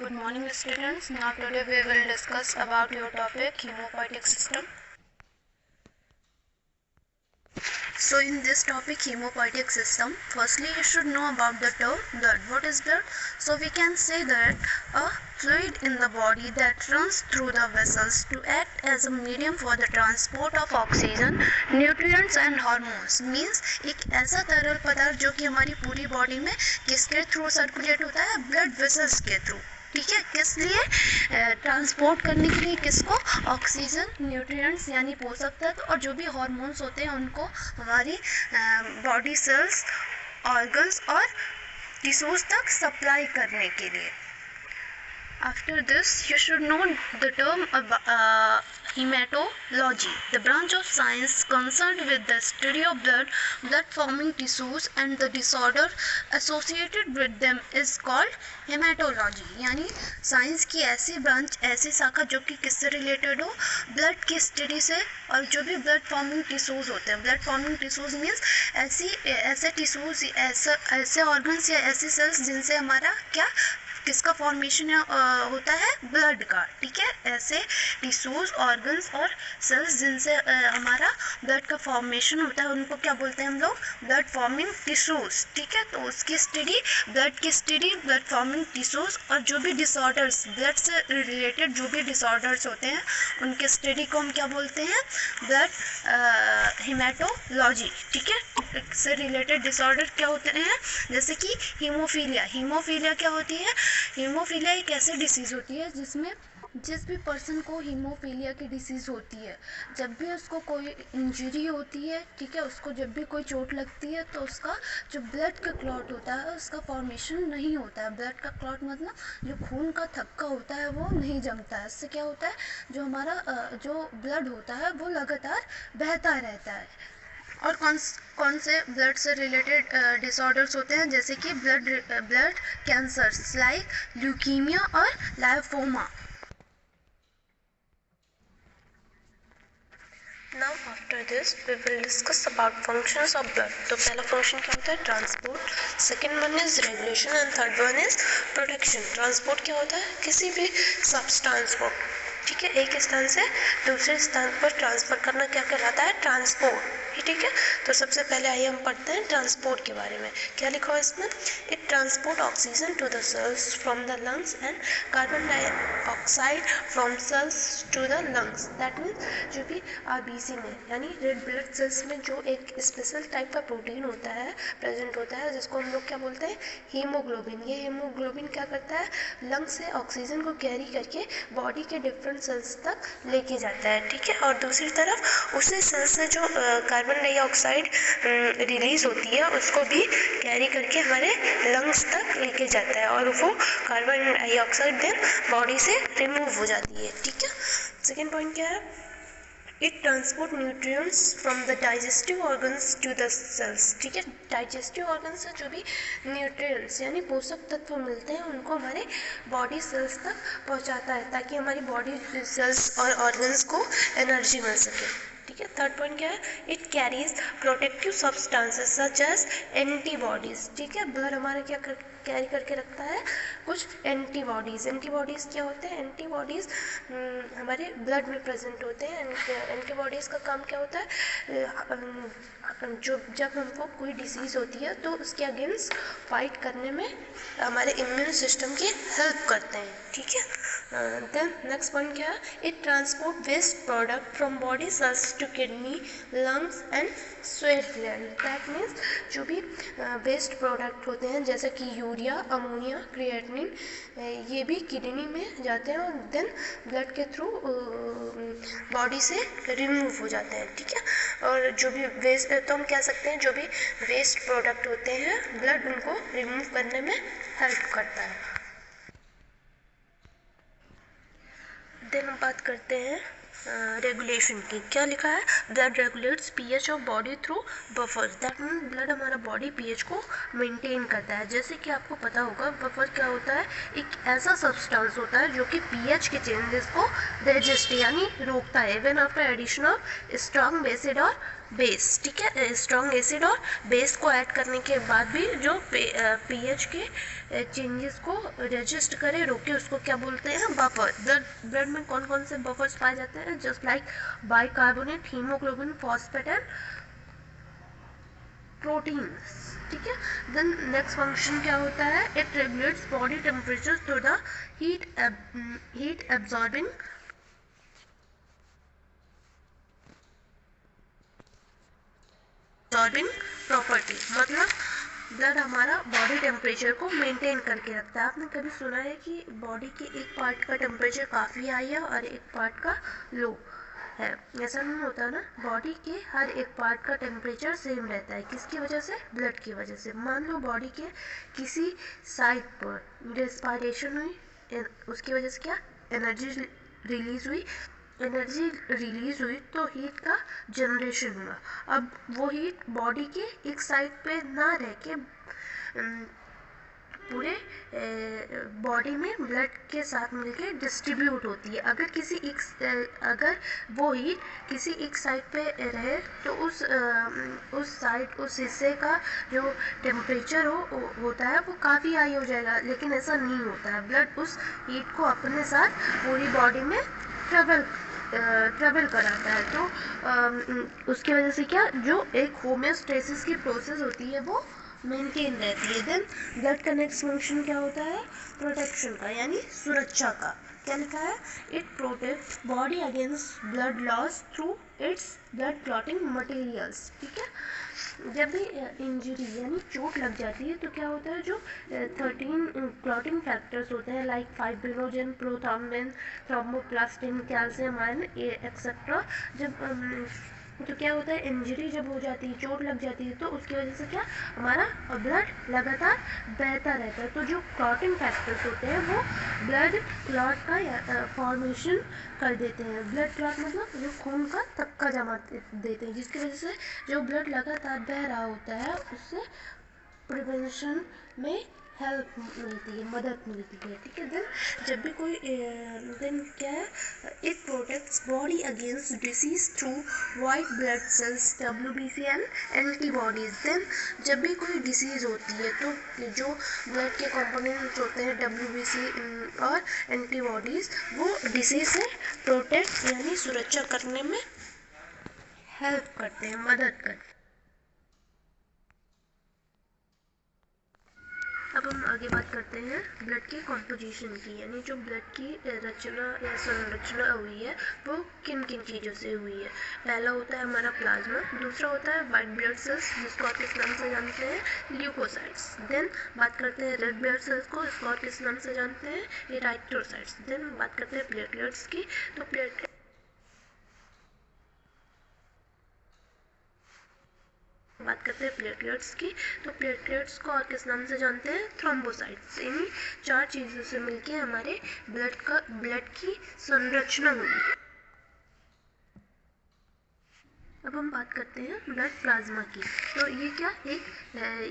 Good morning students. Now today we will discuss about your topic hemopoietic system. So in this topic hemopoietic system, firstly you should know about the term blood. What is blood? So we can say that a fluid in the body that runs through the vessels to act as a medium for the transport of oxygen, nutrients and hormones. Means एक ऐसा तरल पदार्थ जो कि हमारी पूरी body में किसके थ्रू सर्कुलेट होता है? ब्लड वेसल्स के थ्रू. ठीक है, किस लिए? ट्रांसपोर्ट करने के लिए किसको? ऑक्सीजन, न्यूट्रिएंट्स यानी पोषक तत्व और जो भी हार्मोन्स होते हैं उनको हमारी बॉडी सेल्स, ऑर्गन्स और टिश्यूज तक सप्लाई करने के लिए. After this, you should know the term hematology, the branch of science concerned with the study of blood-forming tissues and the disorder associated with them is called hematology. यानी science की ऐसी branch, ऐसी शाखा जो कि किससे रिलेटेड हो? Blood की स्टडी से. और जो भी ब्लड फॉर्मिंग टिश्यूज होते हैं, ब्लड फॉर्मिंग टिश्यूज मीन्स ऐसे टिश्यूज, ऐसे ऑर्गन्स या ऐसी सेल्स जिनसे हमारा क्या, किसका फॉर्मेशन होता है? ब्लड का. ठीक है, ऐसे टिश्यूज, ऑर्गन्स और सेल्स जिनसे हमारा ब्लड का फॉर्मेशन होता है उनको क्या बोलते हैं हम लोग? Blood forming tissues. ठीक है, तो उसकी स्टडी, ब्लड की स्टडी, ब्लड फॉर्मिंग टिश्यूज और जो भी डिसऑर्डर्स, ब्लड से रिलेटेड जो भी डिसऑर्डर्स होते हैं उनके स्टडी को हम क्या बोलते हैं? Blood haematology. ठीक है, से रिलेटेड डिसऑर्डर क्या होते हैं? जैसे कि हीमोफीलिया. हीमोफीलिया क्या होती है? हीमोफीलिया एक ऐसी डिसीज़ होती है जिसमें जिस भी पर्सन को हीमोफीलिया की डिसीज़ होती है, जब भी उसको कोई इंजरी होती है, ठीक है, उसको जब भी कोई चोट लगती है तो उसका जो ब्लड का क्लॉट होता है उसका फॉर्मेशन नहीं होता है. ब्लड का क्लॉट मतलब जो खून का थक्का होता है वो नहीं जमता है. इससे क्या होता है? जो हमारा जो ब्लड होता है वो लगातार बहता रहता है. और कौन से ब्लड से रिलेटेड डिसऑर्डर्स होते हैं? जैसे कि ब्लड कैंसर्स लाइक ल्यूकीमिया और लाइम्फोमा. Now after this we will discuss about functions of blood. तो पहला फंक्शन क्या होता है? Transport. Second one is regulation and third one is protection. Transport क्या होता है? किसी भी सब्सटेंस को, ठीक है, एक स्थान से दूसरे स्थान पर ट्रांसफर करना क्या कहलाता है? ट्रांसपोर्ट. ठीक है, तो सबसे पहले आइए हम पढ़ते हैं ट्रांसपोर्ट के बारे में. क्या लिखा हुआ है इसमें? It transport oxygen to the cells from the lungs and carbon dioxide from cells to the lungs. That means जो भी आरबीसी में यानी रेड ब्लड सेल्स में जो एक स्पेशल टाइप का प्रोटीन होता है, प्रेजेंट होता है, जिसको हम लोग क्या बोलते हैं? हीमोग्लोबिन. ये हीमोग्लोबिन क्या करता है? लंग से ऑक्सीजन को कैरी करके बॉडी के डिफरेंट सेल्स तक लेके जाता है. ठीक है, और दूसरी तरफ उसी सेल से जो कार्बन डाइऑक्साइड रिलीज होती है उसको भी कैरी करके हमारे लंग्स तक लेके जाता है और वो कार्बन डाइऑक्साइड देन बॉडी से रिमूव हो जाती है. ठीक है, सेकेंड पॉइंट क्या है? It transport nutrients from the digestive organs to the cells. ठीक है, डाइजेस्टिव ऑर्गन से जो भी न्यूट्रिएंट्स यानी पोषक तत्व मिलते हैं उनको हमारे बॉडी सेल्स तक पहुंचाता है ताकि हमारी बॉडी सेल्स और ऑर्गन्स को एनर्जी मिल सके. ठीक है, थर्ड पॉइंट क्या है? It carries protective substances such as antibodies. ठीक है, ब्लड हमारा क्या कैरी करके रखता है? कुछ एंटीबॉडीज़. एंटीबॉडीज़ क्या होते हैं? एंटीबॉडीज़ हमारे ब्लड में प्रेजेंट होते हैं. एंटीबॉडीज़ का काम क्या होता है? जो जब हमको कोई डिसीज़ होती है तो उसके अगेंस्ट फाइट करने में हमारे इम्यून सिस्टम की हेल्प करते हैं. ठीक है, देन नेक्स्ट पॉइंट क्या है? It transport waste product from body cells to kidney, lungs and sweat gland. That means जो भी वेस्ट प्रोडक्ट होते हैं जैसे कि यूरिया, अमोनिया, क्रिएटिनिन, ये भी किडनी में जाते हैं और देन ब्लड के थ्रू बॉडी से रिमूव हो जाते हैं. ठीक है, और जो भी वेस्ट, तो हम कह सकते हैं जो भी वेस्ट प्रोडक्ट होते हैं ब्लड उनको रिमूव करने में हेल्प करता है. देन हम बात करते हैं रेगुलेशन की. क्या लिखा है? Blood regulates pH of body through buffers. That mean blood हमारा बॉडी पीएच को मेंटेन करता है. जैसे कि आपको पता होगा बफर क्या होता है? एक ऐसा सब्सटेंस होता है जो कि पीएच के चेंजेस को रेजिस्ट यानी रोकता है even after addition of strong acid और बेस, ठीक है, स्ट्रॉन्ग एसिड और बेस को ऐड करने के बाद भी जो पीएच के चेंजेस को रजिस्ट करे, रोके, उसको क्या बोलते हैं? बफर। ब्लड में कौन कौन से बफर्स पाए जाते हैं? Just like bicarbonate, haemoglobin, phosphate and proteins, ठीक है। देन नेक्स्ट फंक्शन क्या होता है? It regulates body temperature through the heat absorbing property. मतलब ब्लड हमारा बॉडी टेम्परेचर को मेंटेन करके रखता है। आपने कभी सुना है कि बॉडी के एक पार्ट का टेम्परेचर काफ़ी हाई है और एक पार्ट का लो है? ऐसा नहीं होता ना, बॉडी के हर एक पार्ट का टेम्परेचर सेम रहता है। किसकी वजह से? ब्लड की वजह से। मान लो बॉडी के किसी साइड पर रेस्पिरेशन हुई, उसकी वजह से क्या? एनर्जी रिलीज हुई तो हीट का जनरेशन हुआ। अब वो हीट बॉडी के एक साइड पे ना रह के पूरे बॉडी में ब्लड के साथ मिलके डिस्ट्रीब्यूट होती है। अगर वो हीट किसी एक साइड पे रहे तो उस हिस्से का जो टेम्परेचर होता है वो काफ़ी हाई हो जाएगा, लेकिन ऐसा नहीं होता है। ब्लड उस हीट को अपने साथ पूरी बॉडी में ट्रेवल कराता है। तो उसकी वजह से क्या, जो एक होमियोस्टेसिस की प्रोसेस होती है वो मेंटेन रहती है। देन ब्लड का नेक्स्ट फंक्शन क्या होता है? प्रोटेक्शन का, यानी सुरक्षा का। क्या लिखा है? It protects body against blood loss through its blood clotting materials, ठीक है। जब भी इंजरी यानी चोट लग जाती है तो क्या होता है? जो 13 क्लॉटिंग फैक्टर्स होते हैं like fibrinogen, prothrombin, thromboplastin, calcium ion etcetera, जब तो क्या होता है? इंजरी जब हो जाती है, चोट लग जाती है, तो उसकी वजह से क्या, हमारा ब्लड लगातार बहता रहता है। तो जो क्लॉटिंग फैक्टर्स होते हैं वो ब्लड क्लॉट का फॉर्मेशन कर देते हैं। ब्लड क्लॉट मतलब जो खून का थक्का जमा देते हैं, जिसकी वजह से जो ब्लड लगातार बह रहा होता है उससे प्रिवेंशन में हेल्प मिलती है, मदद मिलती है, ठीक है। देन जब भी कोई देन क्या है? It protects body against disease through white blood cells, WBC and antibodies. Then जब भी कोई डिसीज़ होती है तो जो ब्लड के कंपोनेंट्स होते हैं WBC और एंटीबॉडीज़, वो डिसीज से प्रोटेक्ट यानी सुरक्षा करने में हेल्प करते हैं, मदद करते हैं। अब हम आगे बात करते हैं ब्लड की कॉम्पोजिशन की, यानी जो ब्लड की रचना या संरचना हुई है वो किन किन चीज़ों से हुई है। पहला होता है हमारा प्लाज्मा, दूसरा होता है वाइट ब्लड सेल्स जिसको आप किस नाम से जानते हैं? ल्यूकोसाइट्स। देन बात करते हैं रेड ब्लड सेल्स को, इसको आप किस नाम से जानते हैं? एराइथ्रोसाइट्स। देन बात करते हैं प्लेटलेट्स की, तो प्लेटलेट्स को और किस नाम से जानते हैं? थ्रोम्बोसाइट्स। इन्हीं चार चीज़ों से मिलके हमारे ब्लड की संरचना हुई है। अब हम बात करते हैं ब्लड प्लाज्मा की। तो ये क्या, एक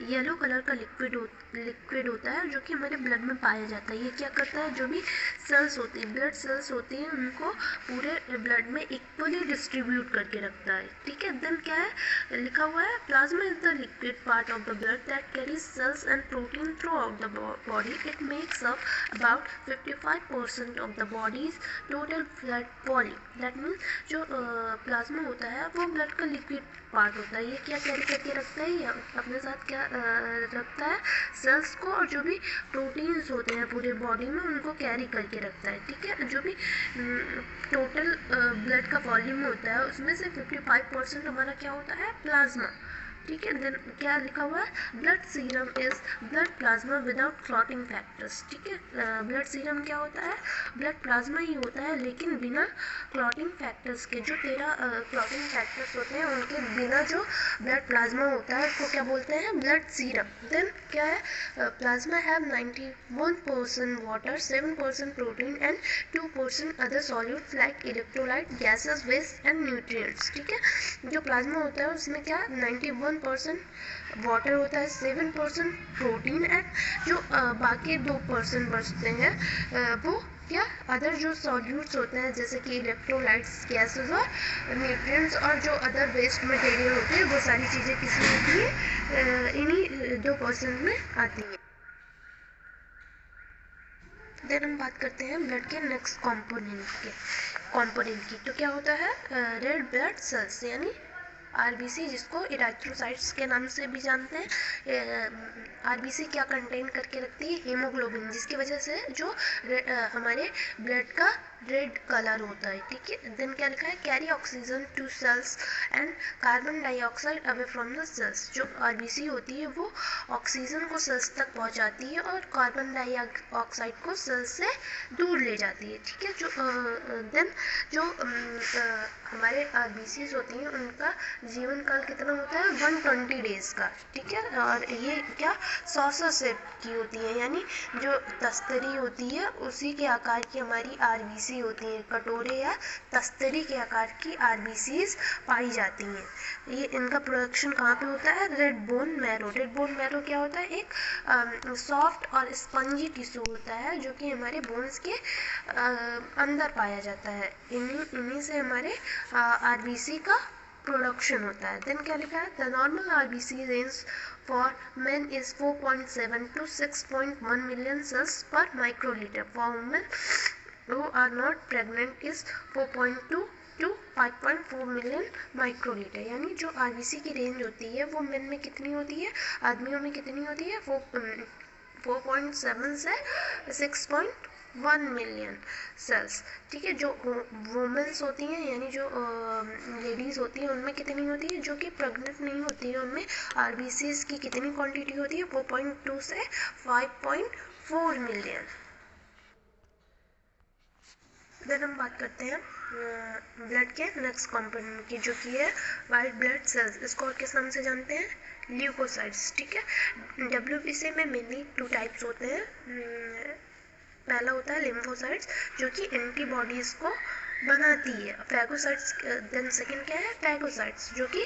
येलो कलर का लिक्विड होता है जो कि हमारे ब्लड में पाया जाता है। ये क्या करता है? जो भी सेल्स होती है, ब्लड सेल्स होती हैं, उनको पूरे ब्लड में इक्वली डिस्ट्रीब्यूट करके रखता है, ठीक है। देन क्या है लिखा हुआ है? Plasma is the liquid part of the blood that carries cells and protein throughout the body. It makes up about 55% of the body's total blood volume. That means जो प्लाज्मा होता है वो blood का liquid part होता है। ये क्या carry करके रखता है? ये अपने साथ क्या रखता है? सेल्स को, और जो भी प्रोटीन्स होते हैं पूरे बॉडी में उनको कैरी करके रखता है, ठीक है। जो भी टोटल ब्लड का वॉल्यूम होता है उसमें से 55% हमारा क्या होता है? प्लाज्मा, ठीक है। देन क्या लिखा हुआ है? Blood serum is blood plasma without clotting factors, ठीक है। ब्लड सीरम क्या होता है? ब्लड प्लाज्मा ही होता है लेकिन बिना क्लॉटिंग फैक्टर्स के। जो 13 क्लॉटिंग फैक्टर्स होते हैं उनके बिना जो ब्लड प्लाज्मा होता है उसको क्या बोलते हैं? Blood serum. देन क्या है? Plasma have 91% water, 7% protein and 2% other solutes like electrolyte, gases, waste and nutrients, ठीक है। जो प्लाज्मा होता है उसमें क्या 91% वाटर होता है, 7% प्रोटीन एंड जो बाकी 2% बचते हैं वो क्या अदर जो सॉल्यूट्स होते हैं जैसे कि इलेक्ट्रोलाइट्स, गैसेस और न्यूट्रिएंट्स और जो अदर वेस्ट मटेरियल होती है, वो सारी चीज़ें किसमें होती है, इन्हीं 2% में आती हैं। देन हम बात करते हैं ब्लड के नेक्स्ट कंपोनेंट की। तो क्या होता है, रेड ब्लड सेल्स यानी आरबीसी, जिसको इराइथ्रोसाइट्स के नाम से भी जानते हैं। आरबीसी क्या कंटेन करके रखती है, हीमोग्लोबिन, जिसकी वजह से जो हमारे ब्लड का रेड कलर होता है, ठीक है। देन क्या लिखा है, carry oxygen to cells and carbon dioxide away from the cells. जो आरबीसी होती है वो ऑक्सीजन को सेल्स तक पहुंचाती है और कार्बन डाइऑक्साइड को सेल्स से दूर ले जाती है, ठीक है। जो देन जो हमारे आरबीसीज होती हैं उनका जीवन काल कितना होता है, 120 डेज का, ठीक है। और ये क्या सॉसर शेप की होती है, यानी जो तस्तरी होती है उसी के आकार की हमारी आरबीसी होती है। कटोरे या तस्तरी के आकार की आरबीसीज पाई जाती हैं। ये इनका प्रोडक्शन कहाँ पे होता है, red bone marrow. Red bone marrow क्या होता है, एक सॉफ्ट और स्पंजी टिश्यू होता है जो कि हमारे बोन्स के अंदर पाया जाता है। इन्हीं से हमारे आरबीसी का प्रोडक्शन होता है। देन क्या लिखा है, the normal RBC range for men is 4.7 to 6.1 million cells per microlitre. For women who are not pregnant is 4.2 to 5.4 million microlitre. यानी जो आरबीसी की रेंज होती है वो मेन में कितनी होती है, आदमियों में कितनी होती है, 4.7 से 6.1 मिलियन सेल्स, ठीक है। जो वुमेन्स होती हैं यानी जो लेडीज़ होती हैं उनमें कितनी होती है, जो कि प्रेग्नेंट नहीं होती है उनमें आरबीसीज की कितनी क्वांटिटी होती है, 4.2 से 5.4 मिलियन। देन हम बात करते हैं ब्लड के नेक्स्ट कंपोनेंट की, जो कि है वाइट ब्लड सेल्स। इसको और किस नाम से जानते हैं, ल्यूकोसाइट्स, ठीक है। डब्ल्यूबीसी में मेनली 2 टाइप्स होते हैं। पहला होता है लिम्फोसाइट्स जो कि एंटीबॉडीज़ को बनाती है, फैगोसाइट्स। देन सेकंड क्या है, फैगोसाइट्स जो कि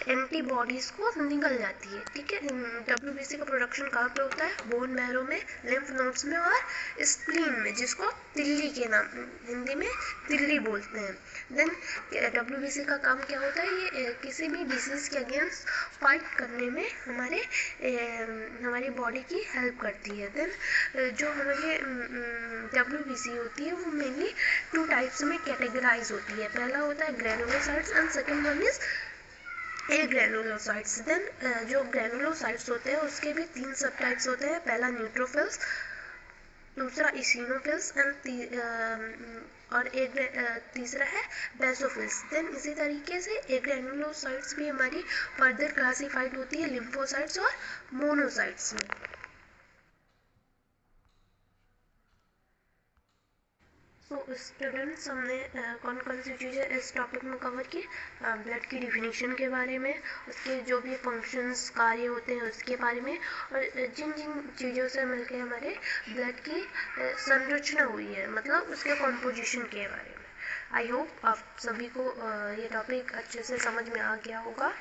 एंटीबॉडीज़ को निगल जाती है, ठीक है। डब्ल्यूबीसी का प्रोडक्शन कहाँ पे होता है, बोन मैरो में, लिम्फ नोड्स में और स्प्लीन में, जिसको तिल्ली के नाम हिंदी में तिल्ली बोलते हैं। देन डब्ल्यूबीसी का काम क्या होता है, ये किसी भी डिसीज़ के अगेंस्ट फाइट करने में हमारी बॉडी की हेल्प करती है। देन जो हमारी डब्ल्यूबीसी होती है वो मेनली 2 टाइप्स में कैटेगराइज होती है। पहला होता है granulocytes and second one is agranulocytes. Then जो ग्रेनुलोसाइट्स होते हैं उसके भी 3 सब टाइप्स होते हैं। पहला न्यूट्रोफिल्स, दूसरा इसिनोफिल्स और एक तीसरा है बेसोफिल्स। देन इसी तरीके से ए ग्रेनुलोसाइट्स भी हमारी फर्दर क्लासिफाइड होती है लिम्फोसाइट्स और मोनोसाइट्स में। तो स्टूडेंट्स, हमने कौन कौन सी चीज़ें इस टॉपिक में कवर की, ब्लड की डिफिनीशन के बारे में, उसके जो भी फंक्शंस कार्य होते हैं उसके बारे में, और जिन जिन चीज़ों से मिलकर हमारे ब्लड की संरचना हुई है, मतलब उसके कॉम्पोजिशन के बारे में। आई होप आप सभी को ये टॉपिक अच्छे से समझ में आ गया होगा।